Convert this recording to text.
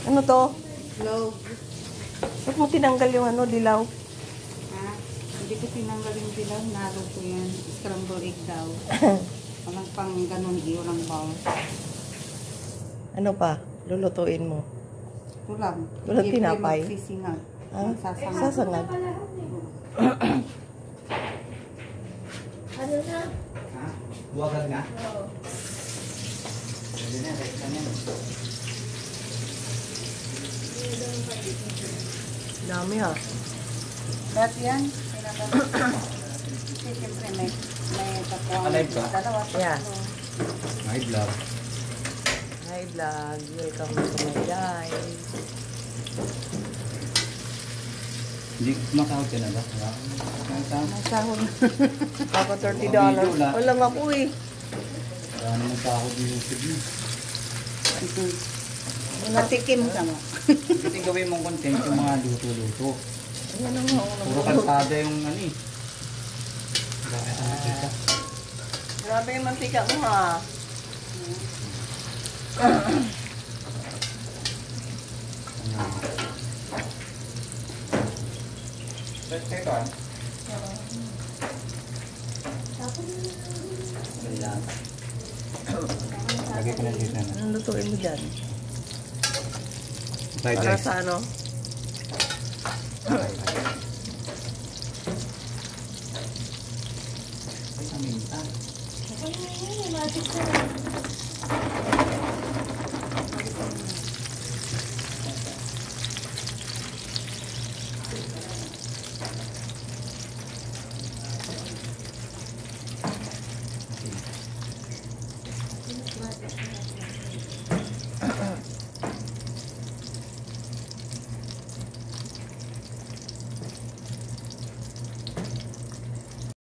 Ano to? Love. Ba't mo tinanggal yung ano, dilaw? Ha? Hindi ko tinanggal yung dilaw. Nalo ko yan. Scramble egg daw. Walang pang ganun iyo ng bowl. Ano pa? Lulutuin mo. Kulang. Walang tinapay? Magsisingag. Ah, Magsasangag. sasangag. Ano na? Ha? Buwagan nga? Oo. Pwede na, right na yan. Dami ha. Lahat yan. Kasi siyempre may kapuang. Alive ka? Dalawa. Yeah. Hi, vlog. Hi vlog. Welcome to my guys. Hindi kumakahod ka na ba? Masahol. Ako $30. Video lang. Walang ako eh. Wala naman kahod yung YouTube niyo. Patikim ka mo. Kasi gawin mong content yung mga luto-luto. Ayan na nga. Puro kalsada yung ano eh. Bakit ang nakita? Grabe yung mantika mo ha. Let's take on. Lagay ko na dito na. Anong lutuin mo dyan? Fried Para rice. sa ano? Aminta. Ano na yun? Magic na.